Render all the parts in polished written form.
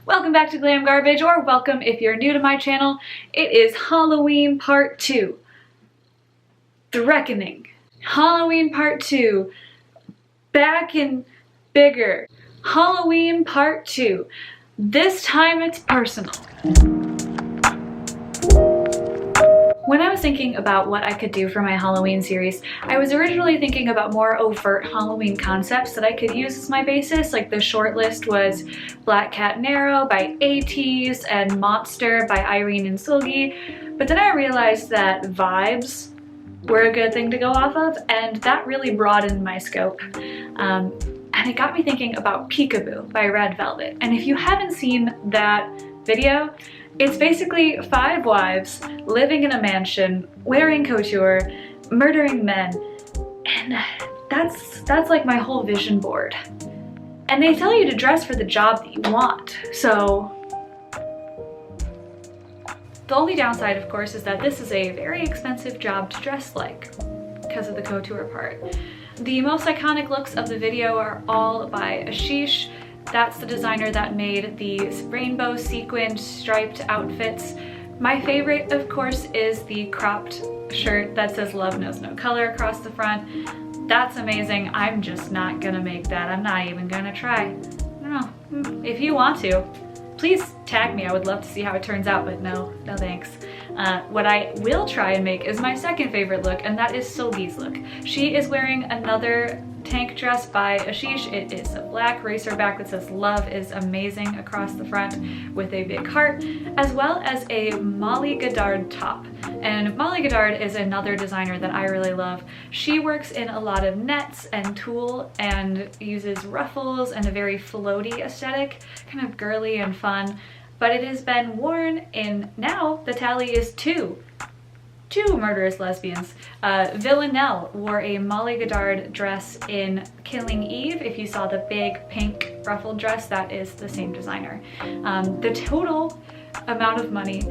Welcome back to Glam Garbage, or welcome if you're new to my channel. It is Halloween Part 2. The Reckoning. Halloween Part 2. Back and bigger. Halloween Part 2. This time it's personal. When I was thinking about what I could do for my Halloween series, I was originally thinking about more overt Halloween concepts that I could use as my basis. Like the short list was Black Cat and Arrow by ATEEZ and Monster by Irene and Seulgi. But then I realized that vibes were a good thing to go off of, and that really broadened my scope. And it got me thinking about Peekaboo by Red Velvet. And if you haven't seen that video, it's basically 5 wives living in a mansion, wearing couture, murdering men, and that's like my whole vision board. And they tell you to dress for the job that you want, so... The only downside, of course, is that this is a very expensive job to dress like, because of the couture part. The most iconic looks of the video are all by Ashish. That's the designer that made the rainbow sequined striped outfits. My favorite, of course, is the cropped shirt that says "Love Knows No Color" across the front. That's amazing. I'm just not gonna make that. I'm not even gonna try. I don't know. If you want to, please tag me. I would love to see how it turns out, but no thanks. What I will try and make is my second favorite look, and that is Seulgi's look. She is wearing another tank dress by Ashish. It is a black racerback that says "Love is Amazing" across the front with a big heart, as well as a Molly Goddard top. And Molly Goddard is another designer that I really love. She works in a lot of nets and tulle and uses ruffles and a very floaty aesthetic, kind of girly and fun. But it has been worn in, now the tally is two murderous lesbians. Villanelle wore a Molly Goddard dress in Killing Eve. If you saw the big pink ruffled dress, that is the same designer. The total amount of money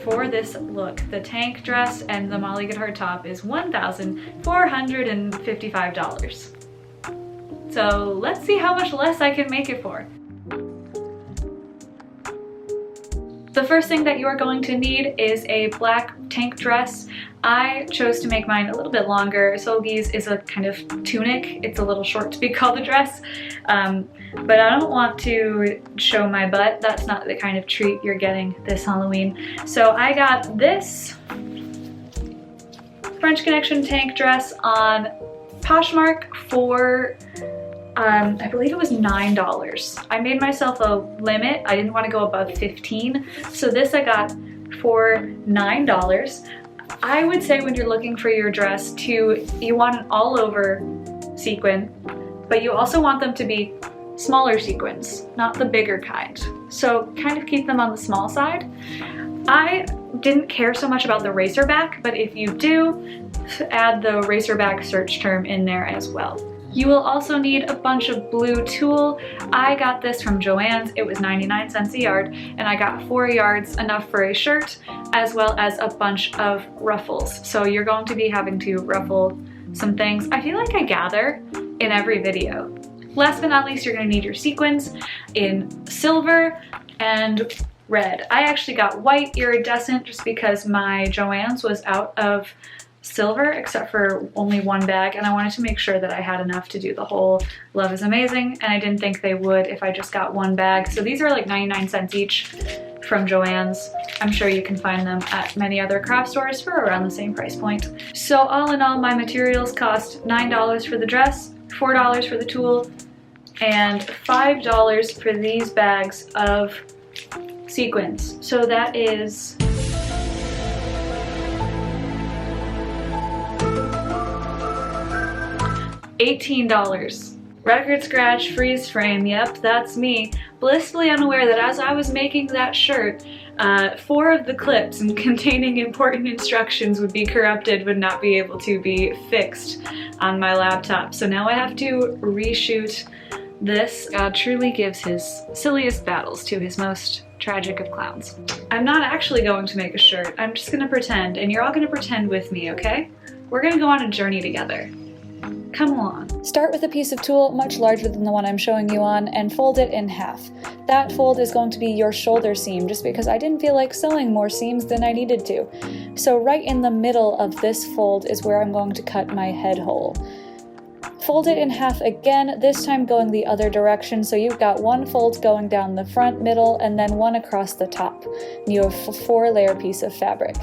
for this look, the tank dress and the Molly Goddard top, is $1,455. So let's see how much less I can make it for. The first thing that you are going to need is a black tank dress. I chose to make mine a little bit longer. Seulgi's is a kind of tunic. It's a little short to be called a dress, but I don't want to show my butt. That's not the kind of treat you're getting this Halloween. So I got this French Connection tank dress on Poshmark for I believe it was $9. I made myself a limit. I didn't want to go above 15, so this I got for $9. I would say when you're looking for your dress you want an all over sequin, but you also want them to be smaller sequins, not the bigger kind. So kind of keep them on the small side. I didn't care so much about the racerback, but if you do, add the racerback search term in there as well. You will also need a bunch of blue tulle. I got this from Joann's. It was 99 cents a yard, and I got 4 yards, enough for a shirt, as well as a bunch of ruffles. So you're going to be having to ruffle some things. I feel like I gather in every video. Last but not least, you're gonna need your sequins in silver and red. I actually got white iridescent just because my Joann's was out of silver except for only 1 bag, and I wanted to make sure that I had enough to do the whole Love is Amazing, and I didn't think they would if I just got 1 bag. So these are like 99 cents each from Joann's. I'm sure you can find them at many other craft stores for around the same price point. So all in all, my materials cost $9 for the dress, $4 for the tulle, and $5 for these bags of sequins. So that is $18. Record scratch, freeze frame, yep, that's me. Blissfully unaware that as I was making that shirt, 4 of the clips containing important instructions would be corrupted, would not be able to be fixed on my laptop. So now I have to reshoot this. God truly gives his silliest battles to his most tragic of clowns. I'm not actually going to make a shirt. I'm just gonna pretend, and you're all gonna pretend with me, okay? We're gonna go on a journey together. Come along. Start with a piece of tulle much larger than the one I'm showing you on and fold it in half. That fold is going to be your shoulder seam just because I didn't feel like sewing more seams than I needed to. So right in the middle of this fold is where I'm going to cut my head hole. Fold it in half again, this time going the other direction, so you've got one fold going down the front, middle, and then one across the top. You have a 4-layer piece of fabric.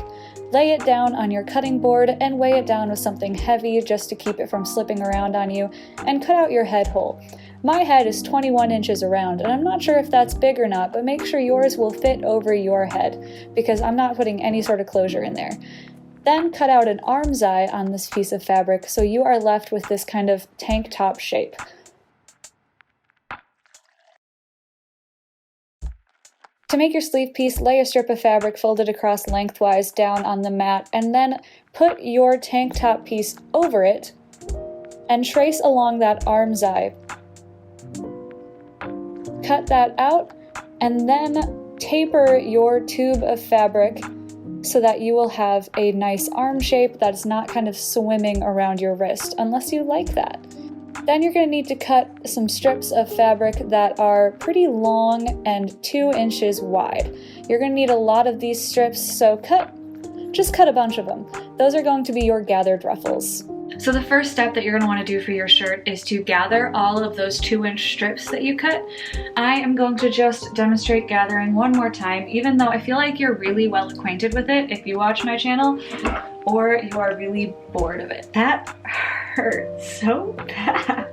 Lay it down on your cutting board and weigh it down with something heavy just to keep it from slipping around on you, and cut out your head hole. My head is 21 inches around, and I'm not sure if that's big or not, but make sure yours will fit over your head, because I'm not putting any sort of closure in there. Then cut out an arm's eye on this piece of fabric so you are left with this kind of tank top shape. To make your sleeve piece, lay a strip of fabric folded across lengthwise down on the mat, and then put your tank top piece over it and trace along that arm's eye. Cut that out and then taper your tube of fabric so that you will have a nice arm shape that's not kind of swimming around your wrist, unless you like that. Then you're going to need to cut some strips of fabric that are pretty long and 2 inches wide. You're going to need a lot of these strips, so just cut a bunch of them. Those are going to be your gathered ruffles. So the first step that you're going to want to do for your shirt is to gather all of those 2-inch strips that you cut. I am going to just demonstrate gathering one more time, even though I feel like you're really well acquainted with it if you watch my channel, or you are really bored of it. That hurts so bad.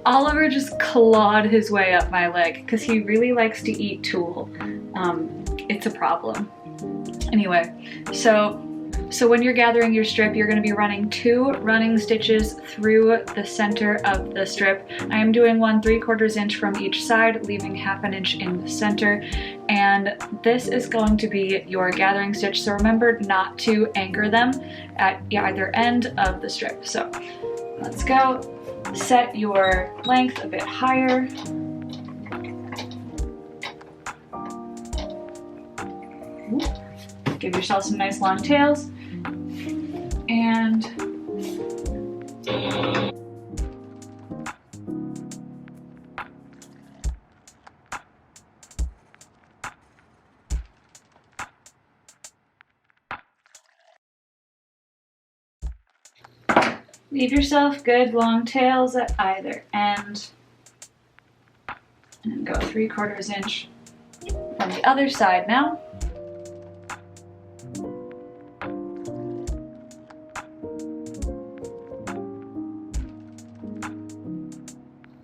Oliver just clawed his way up my leg because he really likes to eat tulle. It's a problem. Anyway, so when you're gathering your strip, you're going to be running 2 running stitches through the center of the strip. I am doing 1 3/4 inch from each side, leaving 1/2 inch in the center. And this is going to be your gathering stitch. So remember not to anchor them at either end of the strip. So let's go. Set your length a bit higher. Give yourself some nice long tails. And leave yourself good long tails at either end. And go 3/4 inch from the other side now.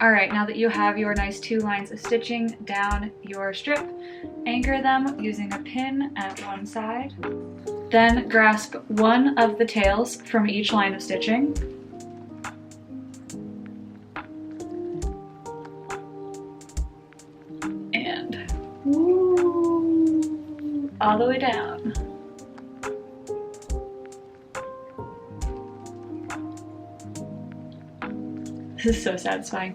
Alright, now that you have your nice 2 lines of stitching down your strip, anchor them using a pin at one side. Then grasp one of the tails from each line of stitching. And woo, all the way down. This is so satisfying.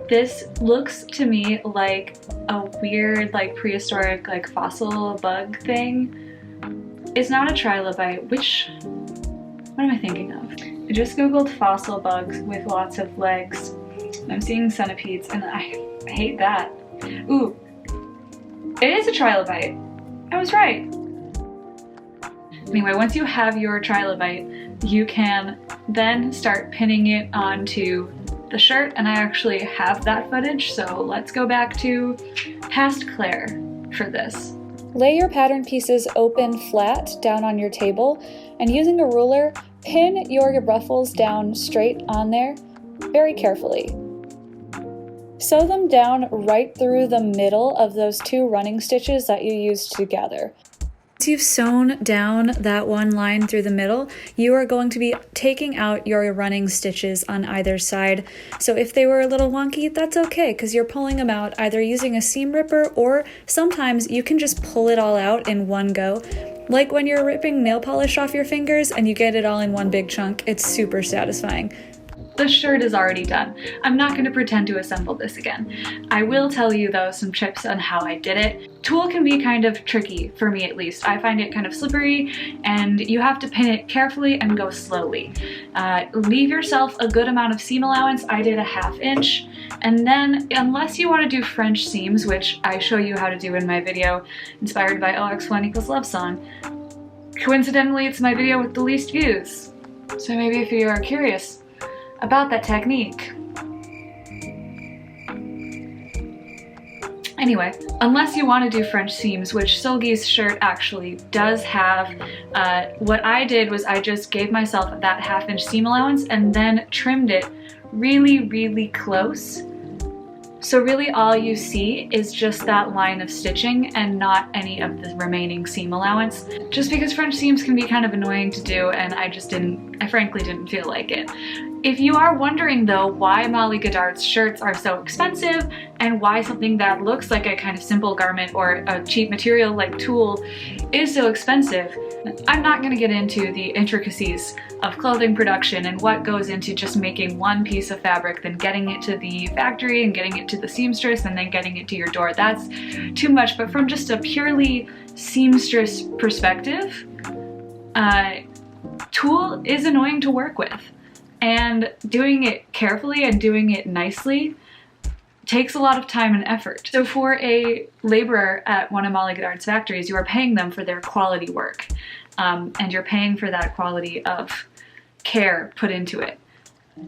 This looks to me like a weird, like prehistoric, like fossil bug thing. It's not a trilobite, what am I thinking of? I just googled fossil bugs with lots of legs. I'm seeing centipedes and I hate that. Ooh, it is a trilobite. I was right. Anyway, once you have your trilobite, you can then start pinning it onto the shirt, and I actually have that footage, so let's go back to past Claire for this. Lay your pattern pieces open flat down on your table, and using a ruler, pin your ruffles down straight on there, very carefully. Sew them down right through the middle of those 2 running stitches that you used together. Once you've sewn down that one line through the middle, you are going to be taking out your running stitches on either side. So if they were a little wonky, that's okay, because you're pulling them out either using a seam ripper, or sometimes you can just pull it all out in one go. Like when you're ripping nail polish off your fingers and you get it all in one big chunk. It's super satisfying. the shirt is already done. I'm not going to pretend to assemble this again. I will tell you though some tips on how I did it. Tulle can be kind of tricky, for me at least. I find it kind of slippery and you have to pin it carefully and go slowly. Leave yourself a good amount of seam allowance. I did a 1/2 inch. And then, unless you want to do French seams, which I show you how to do in my video inspired by OX1 = Lovesong, coincidentally it's my video with the least views. So maybe if you are curious about that technique. Anyway, unless you want to do French seams, which Seulgi's shirt actually does have, what I did was I just gave myself that 1/2 inch seam allowance and then trimmed it really, really close. So really all you see is just that line of stitching and not any of the remaining seam allowance. Just because French seams can be kind of annoying to do and I frankly didn't feel like it. If you are wondering though why Molly Goddard's shirts are so expensive and why something that looks like a kind of simple garment or a cheap material like tulle is so expensive, I'm not going to get into the intricacies of clothing production and what goes into just making one piece of fabric, then getting it to the factory and getting it to the seamstress and then getting it to your door. That's too much, but from just a purely seamstress perspective, tulle is annoying to work with. And doing it carefully and doing it nicely takes a lot of time and effort. So for a laborer at one of Molly Goddard's factories, you are paying them for their quality work. And you're paying for that quality of care put into it.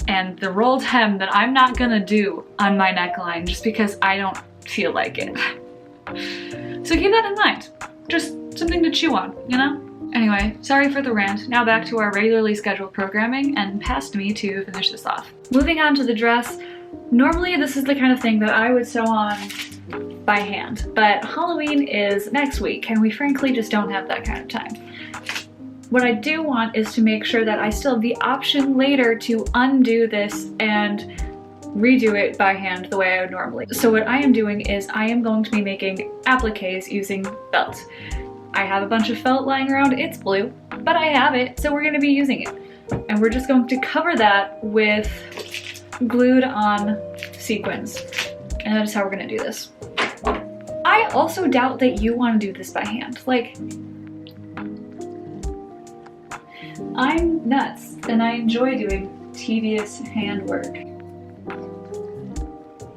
And the rolled hem that I'm not gonna do on my neckline just because I don't feel like it. So keep that in mind. Just something to chew on, you know? Anyway, sorry for the rant. Now back to our regularly scheduled programming and past me to finish this off. Moving on to the dress. Normally this is the kind of thing that I would sew on by hand, but Halloween is next week and we frankly just don't have that kind of time. What I do want is to make sure that I still have the option later to undo this and redo it by hand the way I would normally. So what I am doing is I am going to be making appliques using felt. I have a bunch of felt lying around, it's blue, but I have it, so we're gonna be using it. And we're just going to cover that with glued on sequins. And that is how we're gonna do this. I also doubt that you wanna do this by hand. Like, I'm nuts and I enjoy doing tedious handwork.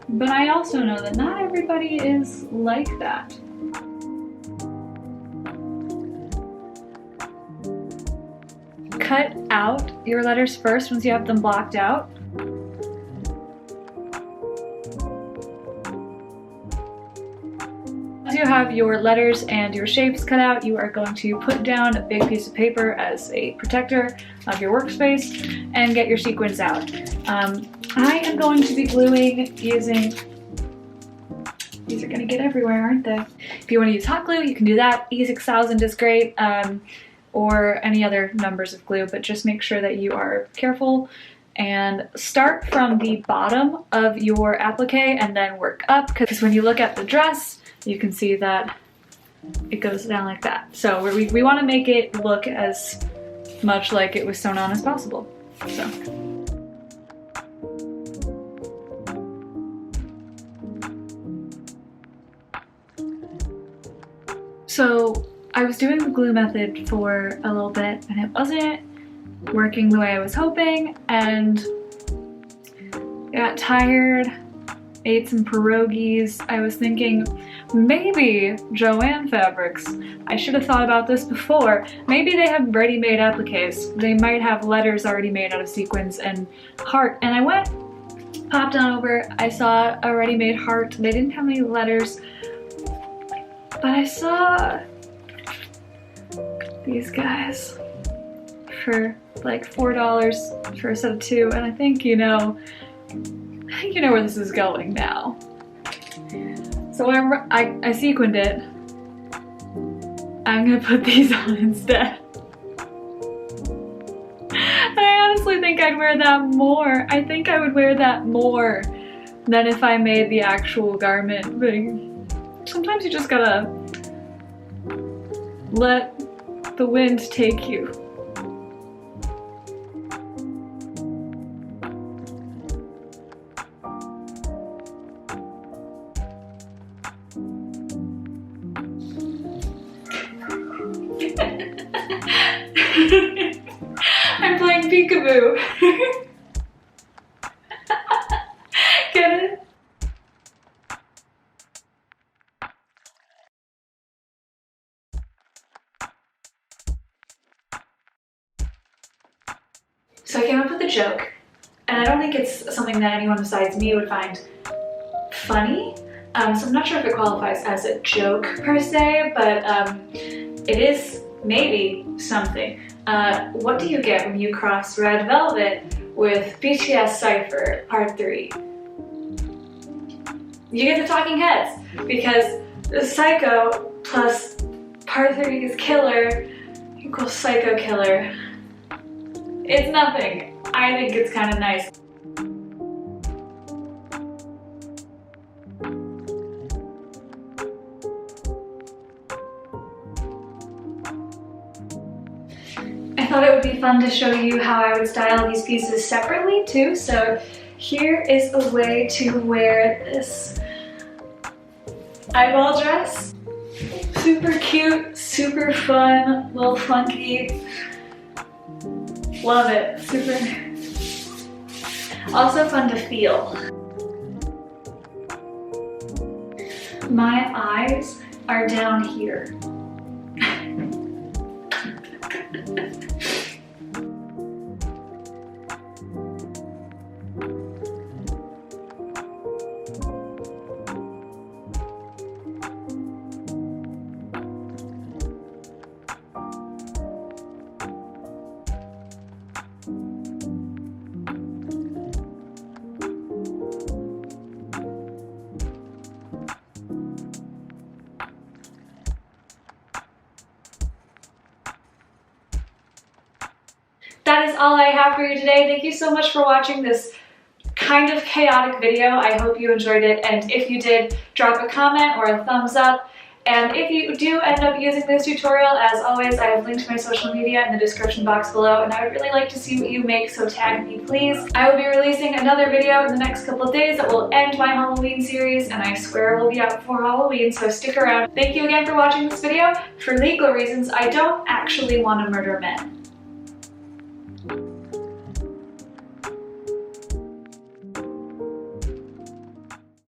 But I also know that not everybody is like that. Cut out your letters first once you have them blocked out. Once you have your letters and your shapes cut out, you are going to put down a big piece of paper as a protector of your workspace and get your sequins out. I am going to be gluing using, these are gonna get everywhere, aren't they? If you wanna use hot glue, you can do that. E6000 is great. Or any other numbers of glue, but just make sure that you are careful and start from the bottom of your applique and then work up, because when you look at the dress, you can see that it goes down like that. So we want to make it look as much like it was sewn on as possible. So I was doing the glue method for a little bit and it wasn't working the way I was hoping, and I got tired, ate some pierogies. I was thinking maybe Joann Fabrics, I should have thought about this before, maybe they have ready-made appliques. They might have letters already made out of sequins and heart, and I popped on over, I saw a ready-made heart. They didn't have any letters, but I saw these guys for like $4 for a set of 2, and I think you know where this is going now. So I sequined it. I'm gonna put these on instead. And I honestly think I'd wear that more. I think I would wear that more than if I made the actual garment. But sometimes you just gotta let the wind take you. I'm playing peekaboo. Get it? So I came up with a joke, and I don't think it's something that anyone besides me would find funny. So I'm not sure if it qualifies as a joke per se, but it is maybe something. What do you get when you cross Red Velvet with BTS Cypher Part 3? You get the Talking Heads, because Psycho plus Part 3 is Killer equals Psycho Killer. It's nothing. I think it's kind of nice. I thought it would be fun to show you how I would style these pieces separately too. So here is a way to wear this eyeball dress. Super cute, super fun, a little funky. Love it, super. Also fun to feel. My eyes are down here. That is all I have for you today. Thank you so much for watching this kind of chaotic video. I hope you enjoyed it, and if you did, drop a comment or a thumbs up. And if you do end up using this tutorial, as always, I have linked my social media in the description box below, and I would really like to see what you make, so tag me please. I will be releasing another video in the next couple of days that will end my Halloween series, and I swear it will be out before Halloween, so stick around. Thank you again for watching this video. For legal reasons, I don't actually want to murder men.